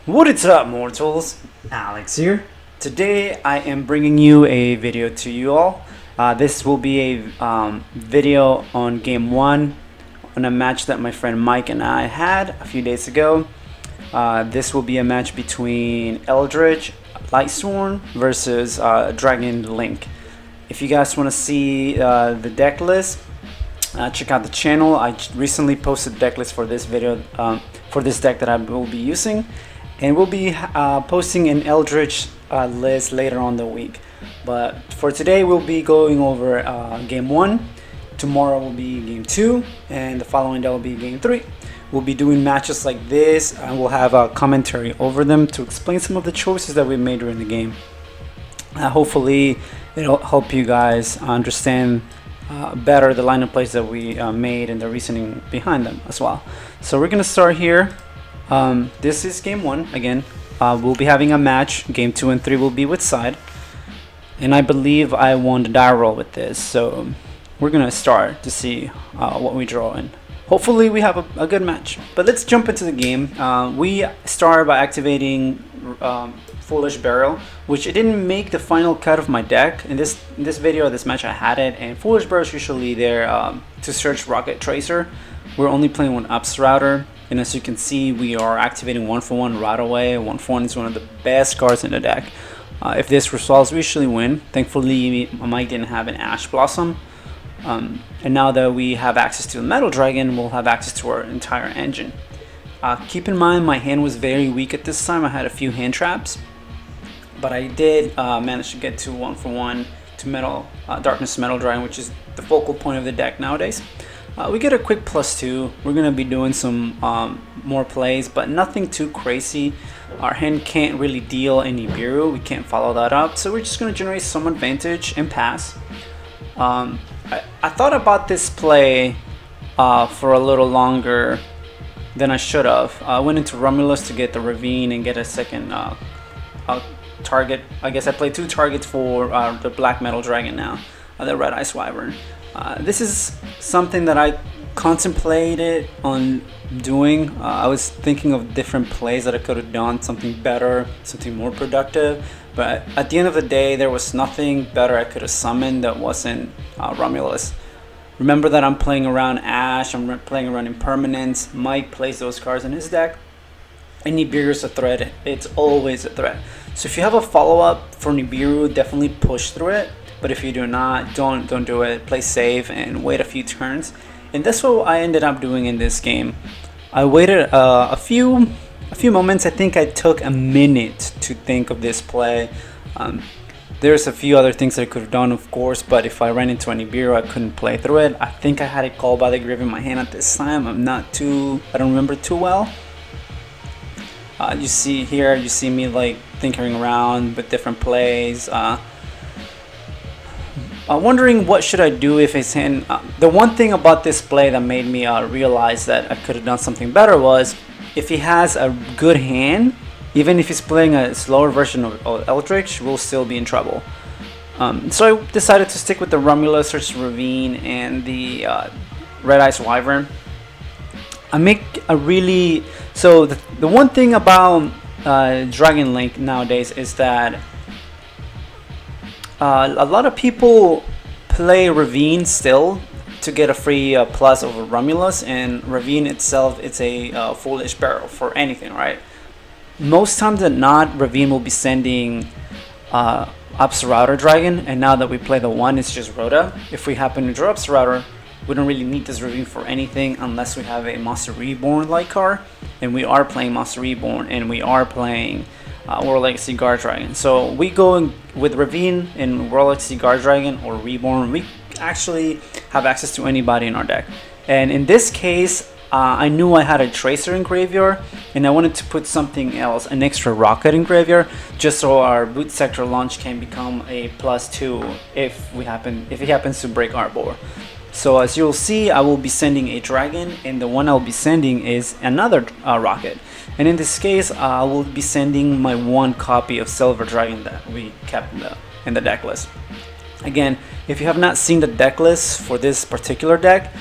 What is up, mortals? Alex here. Today I am bringing you a video to you all. This will be a video on game 1 on a match that my friend Mike and I had a few days ago. This will be a match between Eldlich Lightsworn versus Dragon Link. If you guys want to see the deck list, check out the channel. I recently posted deck list for this video, for this deck that I will be using. And we'll be posting an Eldlich list later on the week. But for today, we'll be going over game 1. Tomorrow will be game 2. And the following day will be game 3. We'll be doing matches like this. And we'll have a commentary over them to explain some of the choices that we made during the game. Hopefully, it'll help you guys understand better the line of plays that we made and the reasoning behind them as well. So we're going to start here. This is game 1 again. We'll be having a match. Game 2 and 3 will be with side, and I believe I won the die roll with this. So we're gonna start to see what we draw, and hopefully we have a good match. But let's jump into the game. We start by activating Foolish Barrel, which it didn't make the final cut of my deck. In this video, this match I had it, and Foolish Barrel is usually there to search Rocket Tracer. We're only playing one Ups Router. And as you can see, we are activating 1-for-1 right away. 1-for-1 is one of the best cards in the deck. If this resolves, we usually win. Thankfully, Mike didn't have an Ash Blossom. And now that we have access to the Metal Dragon, we'll have access to our entire engine. Keep in mind, my hand was very weak at this time. I had a few hand traps. But I did manage to get to 1-for-1 to Darkness Metal Dragon, which is the focal point of the deck nowadays. We get a quick +2. We're going to be doing some more plays, but nothing too crazy. Our hand can't really deal any Nibiru. We can't follow that up, so we're just going to generate some advantage and pass. I thought about this play for a little longer than I should have. I went into Romulus to get the Ravine and get a second target. I guess I played 2 targets for the Black Metal Dragon now, the Red Ice Wyvern. This is something that I contemplated on doing. I was thinking of different plays that I could have done, something better, something more productive. But at the end of the day, there was nothing better I could have summoned that wasn't Romulus. Remember that I'm playing around Ash, I'm playing around Impermanence. Mike plays those cards in his deck. And Nibiru is a threat. It's always a threat. So if you have a follow-up for Nibiru, definitely push through it. But if you do not, don't do it. Play safe and wait a few turns. And that's what I ended up doing in this game. I waited a few moments. I think I took a minute to think of this play. There's a few other things that I could have done, of course, but if I ran into a Nibiru, I couldn't play through it. I think I had it called by the grave in my hand at this time. I don't remember too well. You see here, you see me like tinkering around with different plays. Wondering what should I do if his hand. The one thing about this play that made me realize that I could have done something better was if he has a good hand, even if he's playing a slower version of Eldlich, we'll still be in trouble. So I decided to stick with the Romulus, Search Ravine, and the Red Ice Wyvern. So the one thing about Dragon Link nowadays is that a lot of people play Ravine still to get a free plus over Romulus, and Ravine itself, it's a Foolish Barrel for anything, right? Most times than not, Ravine will be sending Ups Router Dragon, and now that we play the 1, it's just Rhoda. If we happen to draw Ups Router, we don't really need this Ravine for anything unless we have a Monster Reborn like card, and we are playing Monster Reborn, and we are playing World Legacy Guard Dragon. So we go with Ravine and World Legacy Guard Dragon or Reborn. We actually have access to anybody in our deck. And in this case, I knew I had a Tracer in graveyard, and I wanted to put something else, an extra Rocket in graveyard, just so our Boot Sector launch can become a +2 if he happens to break our board. So as you'll see, I will be sending a Dragon, and the one I'll be sending is another Rocket. And in this case, I will be sending my 1 copy of Silver Dragon that we kept in the deck list. Again, if you have not seen the deck list for this particular deck,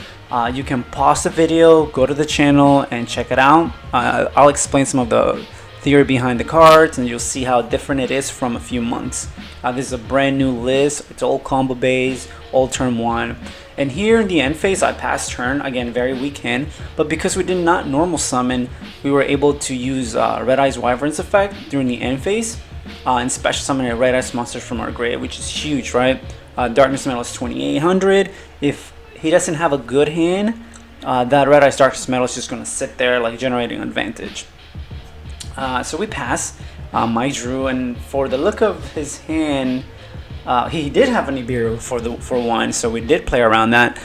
you can pause the video, go to the channel, and check it out. I'll explain some of the theory behind the cards, and you'll see how different it is from a few months. This is a brand new list. It's all combo based, all turn 1. And here in the end phase, I passed turn, again very weak hand, but because we did not normal summon, we were able to use Red Eyes Wyvern's effect during the end phase and special summon a Red Eyes monster from our grave, which is huge, right? Darkness Metal is 2800. If he doesn't have a good hand, that Red Eyes Darkness Metal is just going to sit there like generating advantage. So we pass. I drew, and for the look of his hand, he did have an Nibiru for one, so we did play around that.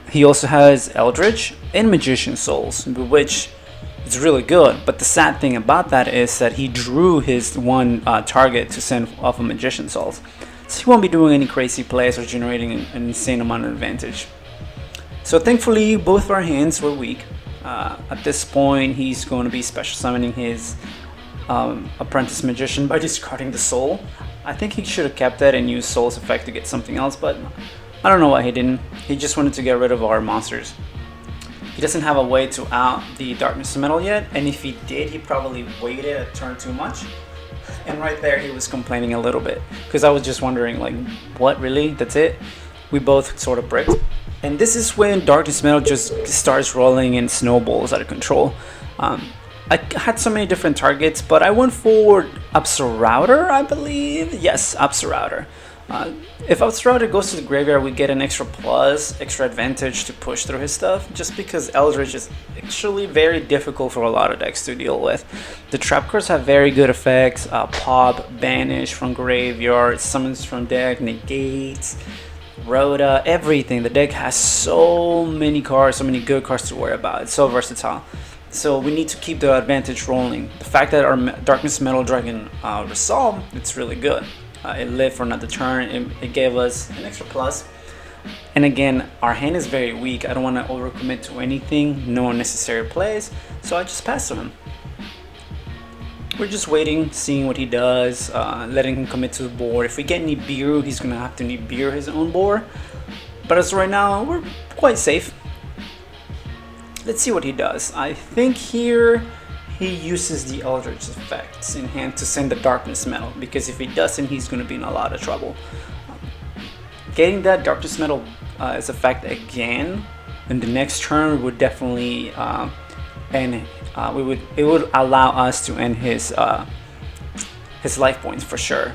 He also has Eldlich and Magician Souls, which is really good. But the sad thing about that is that he drew his one target to send off a Magician Souls, so he won't be doing any crazy plays or generating an insane amount of advantage. So thankfully, both our hands were weak. At this point, he's going to be special summoning his Apprentice Magician by discarding the Soul. I think he should have kept that and used Soul's effect to get something else, but I don't know why he didn't. He just wanted to get rid of our monsters. He doesn't have a way to out the Darkness Metal yet, and if he did, he probably waited a turn too much. And right there, he was complaining a little bit, because I was just wondering, like, what, really? That's it? We both sort of bricked. And this is when Darkness Metal just starts rolling and snowballs out of control. I had so many different targets, but I went for Absorrouter, I believe. Yes, Absorrouter. If Absorrouter goes to the graveyard, we get an extra advantage to push through his stuff, just because Eldritch is actually very difficult for a lot of decks to deal with. The trap cards have very good effects. Pop, Banish from graveyard, summons from deck, negates, Rhoda, everything. The deck has so many cards, so many good cards to worry about. It's so versatile. So we need to keep the advantage rolling. The fact that our Darkness Metal Dragon resolved, it's really good. It lived for another turn. It gave us an extra plus. And again, our hand is very weak. I don't want to overcommit to anything, no unnecessary plays. So I just passed to him. We're just waiting, seeing what he does, letting him commit to the board. If we get Nibiru, he's going to have to Nibiru his own board. But as of right now, we're quite safe. Let's see what he does. I think here he uses the Eldritch effects in hand to send the Darkness Metal, because if he doesn't, he's going to be in a lot of trouble. Getting that Darkness Metal as effect again in the next turn would definitely end. It would allow us to end his life points for sure.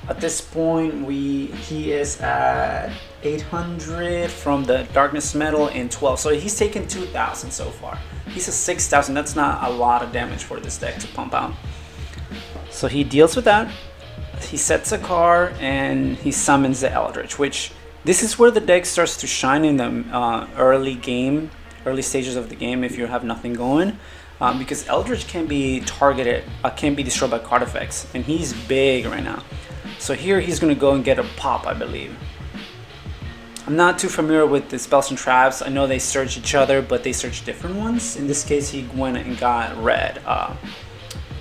At this point, he is at 800 from the Darkness Metal and 12, so he's taken 2,000 so far. He's a 6,000. That's not a lot of damage for this deck to pump out. So he deals with that. He sets a card and he summons the Eldritch, which this is where the deck starts to shine in the early stages of the game if you have nothing going, because Eldritch can be targeted, can be destroyed by card effects, and he's big right now. So here he's going to go and get a pop, I believe. I'm not too familiar with the spells and traps. I know they search each other, but they search different ones. In this case, he went and got red.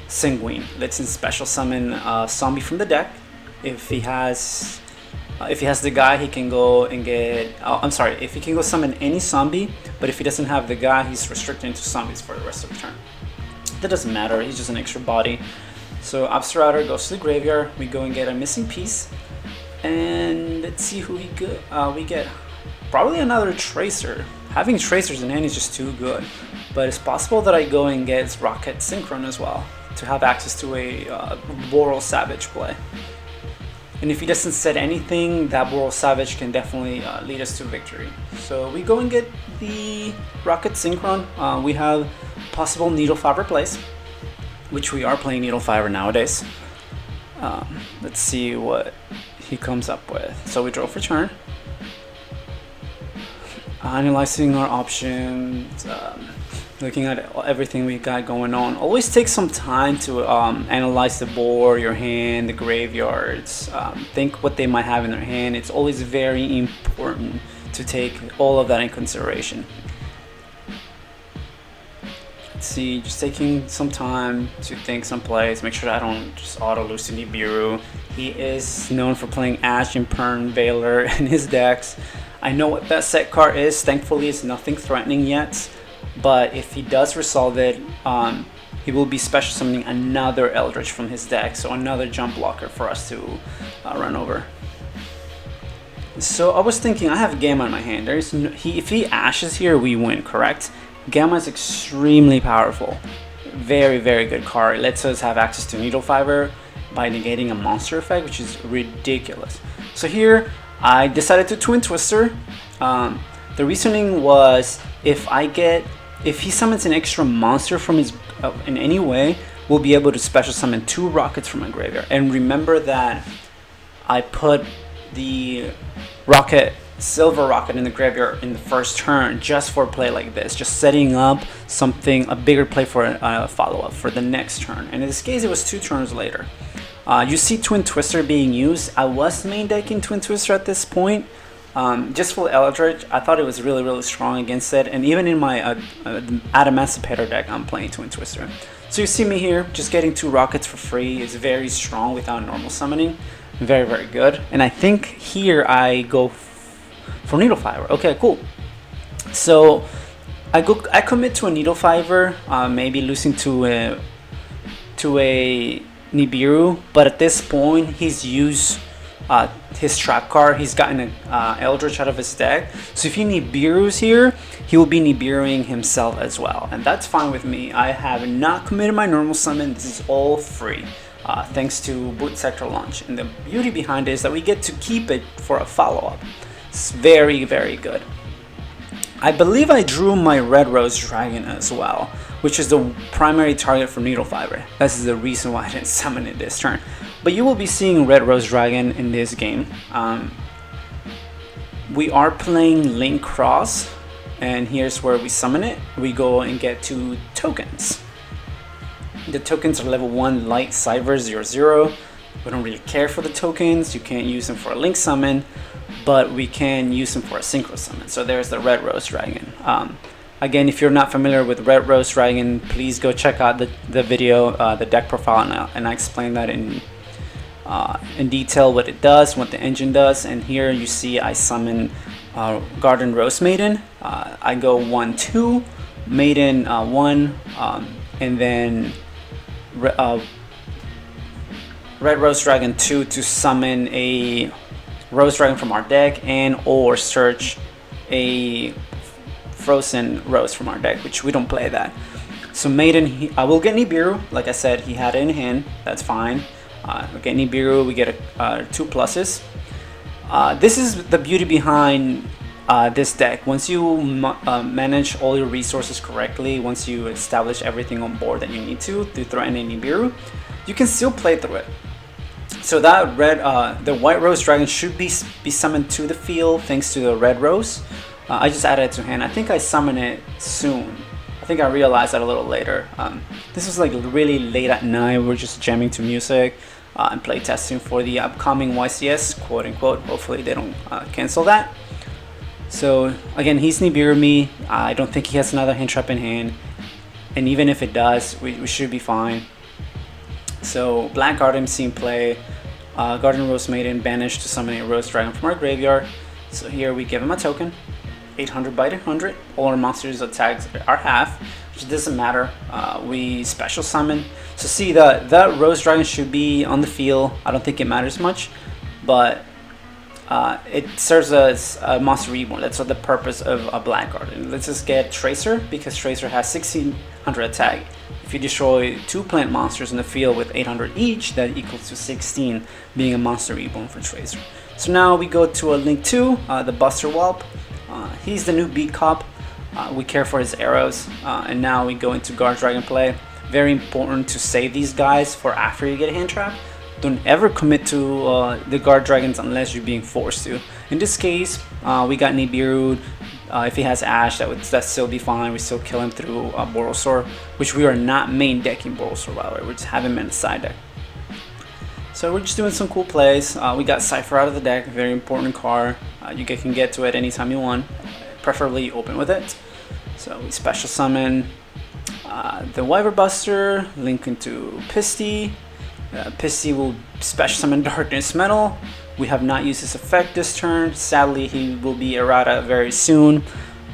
Sanguine. Let's special summon a zombie from the deck. If he has the guy, he can go and get. If he can go summon any zombie, but if he doesn't have the guy, he's restricted to zombies for the rest of the turn. That doesn't matter. He's just an extra body. So Absorrouter goes to the graveyard. We go and get a missing piece, and let's see who we get. Probably another Tracer. Having Tracers in hand is just too good, but it's possible that I go and get Rocket Synchron as well to have access to a Boral Savage play. And if he doesn't set anything, that Boral Savage can definitely lead us to victory. So we go and get the Rocket Synchron. We have possible Needle Fiber plays, which we are playing Needle Fiber nowadays. Let's see what he comes up with. So we draw for turn. Analyzing our options, looking at everything we got going on. Always take some time to analyze the board, your hand, the graveyards. Think what they might have in their hand. It's always very important to take all of that in consideration. Let's see, just taking some time to think some plays. Make sure that I don't just auto lose to Nibiru. He is known for playing Ash and Pern Veiler in his decks. I know what that set card is. Thankfully, it's nothing threatening yet. But if he does resolve it, he will be special summoning another Eldritch from his deck, so another jump blocker for us to run over. So I was thinking, I have Gamma in my hand. If he ashes here, we win, correct? Gamma is extremely powerful. Very, very good card. It lets us have access to Needle Fiber by negating a monster effect, which is ridiculous. So here, I decided to Twin Twister. The reasoning was, if he summons an extra monster from his in any way, we'll be able to special summon 2 rockets from my graveyard. And remember that I put the silver rocket in the graveyard in the first turn just for a play like this, just setting up a bigger play for a follow-up for the next turn. And in this case, it was 2 turns later. You see Twin Twister being used. I was main decking Twin Twister at this point. Just for Eldritch, I thought it was really, really strong against it, and even in my Adamantipator deck, I'm playing Twin Twister. So you see me here, just getting 2 rockets for free. It's very strong without normal summoning. Very, very good. And I think here I go for Needle Fiber. Okay, cool. So I commit to a Needle Fiber, maybe losing to a Nibiru, but at this point he's used his trap card. He's gotten an Eldritch out of his deck, so if he Nibiru's here, he will be Nibiruing himself as well, and that's fine with me. I have not committed my normal summon. This is all free, thanks to Boot Sector Launch, and the beauty behind it is that we get to keep it for a follow-up. It's very, very good. I believe I drew my Red Rose Dragon as well, which is the primary target for Needle Fiber. This is the reason why I didn't summon it this turn. But you will be seeing Red Rose Dragon in this game. We are playing Link Cross, and here's where we summon it. We go and get 2 tokens. The tokens are level 1 Light Cyber 0/0. We don't really care for the tokens. You can't use them for a Link summon, but we can use them for a Synchro summon. So there's the Red Rose Dragon. Again, if you're not familiar with Red Rose Dragon, please go check out the video, the deck profile, and I explain that in detail what it does, what the engine does. And here you see I summon Garden Rose Maiden. I go 1/2, Maiden 1, and then Red Rose Dragon 2 to summon a Rose Dragon from our deck, and or search a Frozen Rose from our deck, which we don't play that. So Maiden, I will get Nibiru. Like I said, he had it in hand. That's fine. We get Nibiru. We get 2 pluses. This is the beauty behind this deck. Once you manage all your resources correctly, once you establish everything on board that you need to throw in a Nibiru, you can still play through it. So that the White Rose Dragon should be summoned to the field thanks to the Red Rose. I just added it to hand. I think I summon it soon. I think I realized that a little later. This was like really late at night. We're just jamming to music and play testing for the upcoming YCS, quote unquote. Hopefully they don't cancel that. So again, he's Nibiru me. I don't think he has another hand trap in hand, and even if it does, we should be fine. So Black Garden seen play, Garden Rose Maiden banished to summon a Rose Dragon from our graveyard. So here we give him a token, 800 by 800. All our monsters attacks are half, which doesn't matter. We special summon. So see, that Rose Dragon should be on the field. I don't think it matters much, but it serves as a monster reborn. That's what the purpose of a Black Garden. Let's just get Tracer, because Tracer has 1600 attack. If you destroy 2 plant monsters in the field with 800 each, that equals to 16, being a monster reborn for Tracer. So now we go to a Link 2, the Buster Whelp. He's the new Beat Cop. We care for his arrows, and now we go into Guard Dragon play. Very important to save these guys for after you get a hand trap. Don't ever commit to the Guard Dragons unless you're being forced to. In this case, we got Nibiru. If he has Ash, that still be fine. We still kill him through Borosaur, which we are not main decking Borosaur, by the way. We're just having him in the side deck. So we're just doing some cool plays. We got Cypher out of the deck, very important card. You can get to it anytime you want, preferably open with it. So we special summon the Wyver Buster, link into Pisty. Pisty will special summon Darkness Metal. We have not used this effect this turn. Sadly, he will be errata very soon.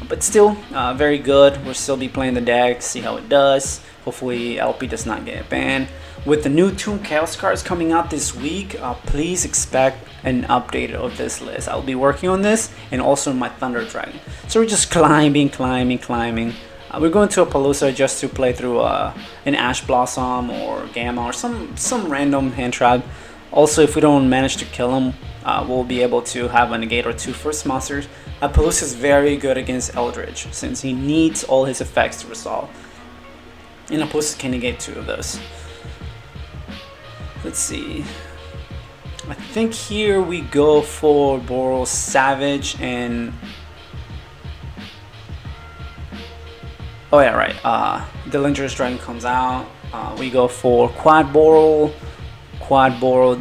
But still, very good. We'll still be playing the deck, see how it does. Hopefully LP does not get banned. With the new Tomb Chaos cards coming out this week, please expect an update of this list. I'll be working on this and also my Thunder Dragon. So we're just climbing. We're going to a Palooza just to play through an Ash Blossom or Gamma or some random hand trap. Also, if we don't manage to kill him, we'll be able to have a negate or two first monsters. Palooza is very good against Eldlich since he needs all his effects to resolve. And Palooza can negate 2 of those. Let's see. I think here we go for Boros Savage and... Oh yeah, right. The Dangerous Dragon comes out. We go for Quad Boral,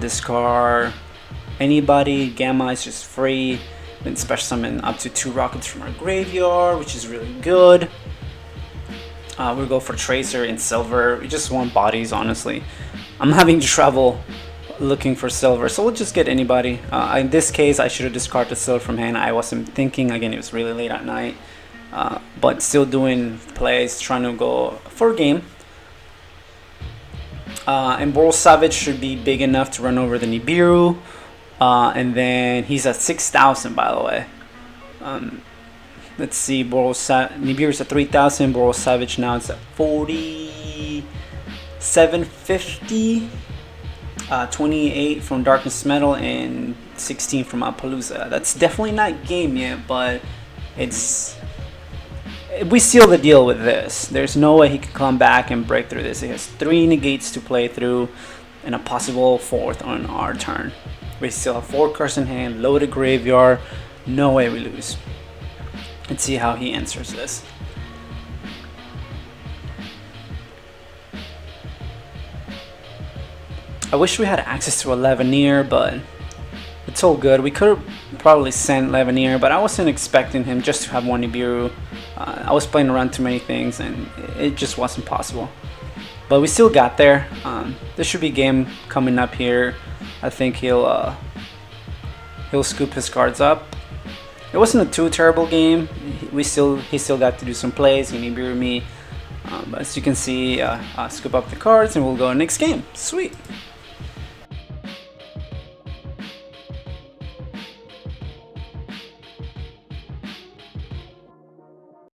discard anybody. Gamma is just free. Then special summon up to 2 rockets from our graveyard, which is really good. We'll go for Tracer in silver. We just want bodies, honestly. I'm having trouble looking for silver, so we'll just get anybody. In this case, I should have discarded the silver from hand. I wasn't thinking. Again, it was really late at night. But still doing plays, trying to go for a game. And Boros Savage should be big enough to run over the Nibiru. And then he's at 6,000, by the way. Let's see, Nibiru's at 3,000. Boros Savage now it's at 4,750. 28 from Darkness Metal and 16 from Palooza. That's definitely not game yet, but we seal the deal with this. There's no way he can come back and break through this. He has 3 negates to play through and a possible 4th on our turn. We still have 4 cards in hand, loaded graveyard. No way we lose. Let's see how he answers this. I wish we had access to a Leveneer, but it's all good. We could have probably sent Leveneer, but I wasn't expecting him just to have 1 Nibiru. I was playing around too many things, and it just wasn't possible. But we still got there. There should be a game coming up here. I think he'll scoop his cards up. It wasn't a too terrible game. He still got to do some plays. He Nibiru me. But as you can see, scoop up the cards, and we'll go next game. Sweet.